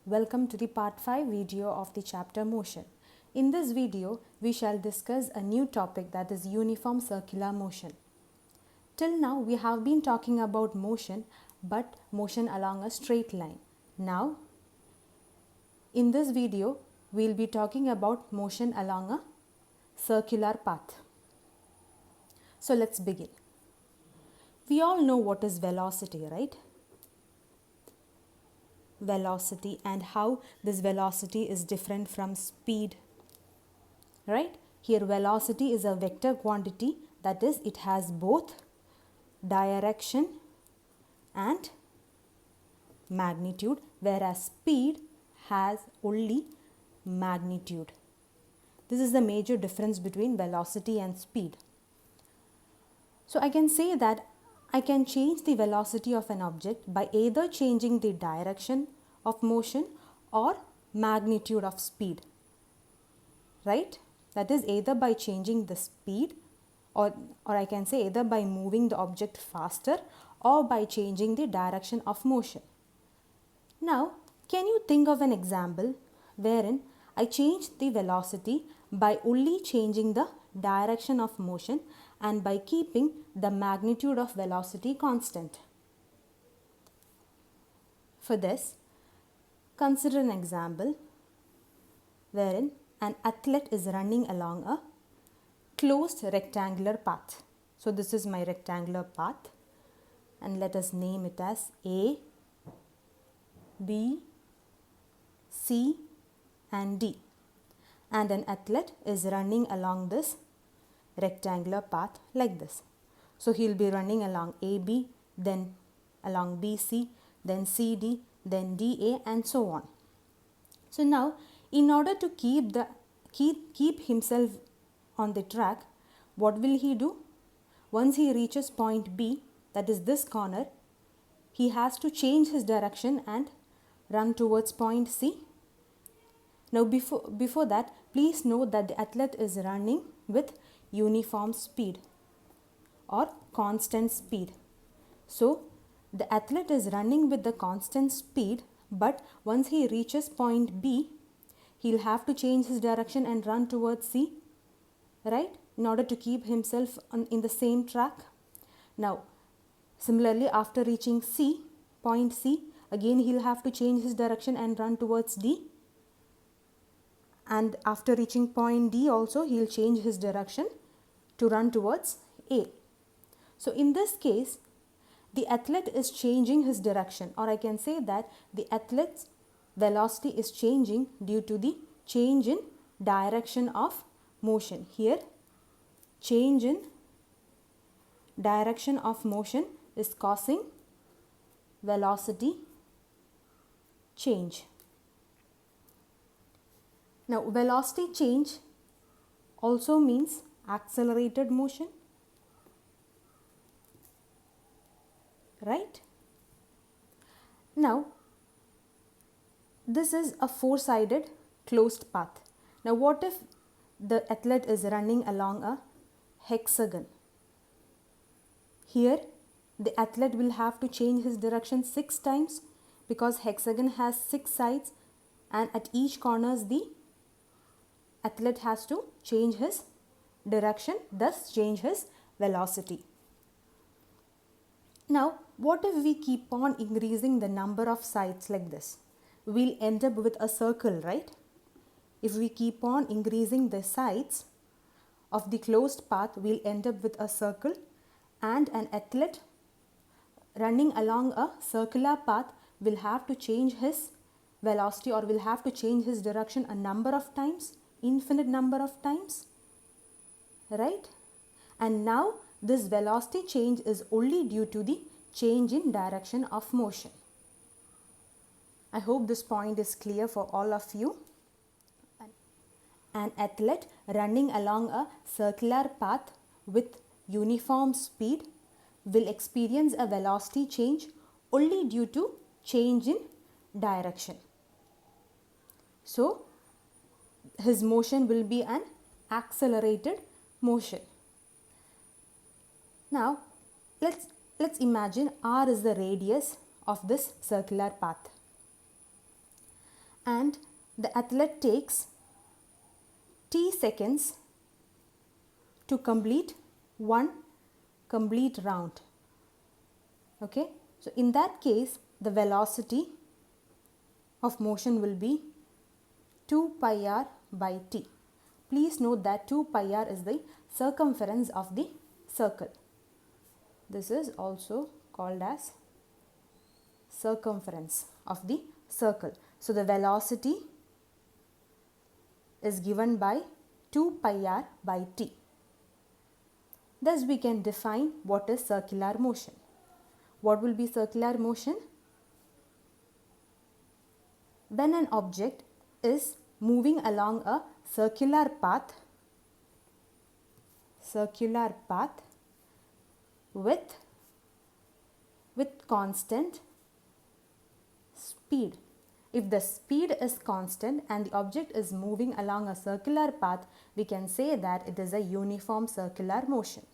Welcome to the part 5 video of the chapter motion. In this video, we shall discuss a new topic, that is uniform circular motion. Till now, we have been talking about motion, but motion along a straight line. Now, in this video, we will be talking about motion along a circular path. So let's begin. We all know what is velocity, right? Velocity and how this velocity is different from speed, right? Here velocity is a vector quantity, that is it has both direction and magnitude, whereas speed has only magnitude. This is the major difference between velocity and speed. So I can say that I can change the velocity of an object by either changing the direction of motion or magnitude of speed, right? That is either by changing the speed or I can say either by moving the object faster or by changing the direction of motion. Now, can you think of an example wherein I change the velocity by only changing the direction of motion and by keeping the magnitude of velocity constant? For this, consider an example wherein an athlete is running along a closed rectangular path. So this is my rectangular path and let us name it as A, B, C and D. And an athlete is running along this rectangular path like this. So he will be running along AB, then along BC, then CD, then DA and so on. So now in order to keep himself on the track, what will he do? Once he reaches point B, that is this corner, he has to change his direction and run towards point C. Now before that, please note that the athlete is running with uniform speed or constant speed. So the athlete is running with the constant speed, but once he reaches point B, he'll have to change his direction and run towards C, right? In order to keep himself in the same track. Now, similarly, after reaching point C, again he'll have to change his direction and run towards D. And after reaching point D also, he'll change his direction to run towards A. So in this case, the athlete is changing his direction, or I can say that the athlete's velocity is changing due to the change in direction of motion. Here, change in direction of motion is causing velocity change. Now, velocity change also means accelerated motion, right? Now, this is a four-sided closed path. Now, what if the athlete is running along a hexagon? Here, the athlete will have to change his direction 6 times because hexagon has 6 sides and at each corners the athlete has to change his direction, thus change his velocity. Now, what if we keep on increasing the number of sides like this? We'll end up with a circle, right? If we keep on increasing the sides of the closed path, we'll end up with a circle, and an athlete running along a circular path will have to change his velocity or will have to change his direction a number of times, infinite number of times, right? And now this velocity change is only due to the change in direction of motion. I hope this point is clear for all of you. An athlete running along a circular path with uniform speed will experience a velocity change only due to change in direction. So, his motion will be an accelerated motion. Now, let's imagine R is the radius of this circular path. and the athlete takes t seconds to complete one complete round. Okay, so in that case the velocity of motion will be 2 pi r by t. Please note that 2 pi r is the circumference of the circle. This is also called as circumference of the circle. So the velocity is given by 2 pi r by t. Thus we can define what is circular motion. What will be circular motion? When an object is moving along a circular path with constant speed. If the speed is constant and the object is moving along a circular path, we can say that it is a uniform circular motion.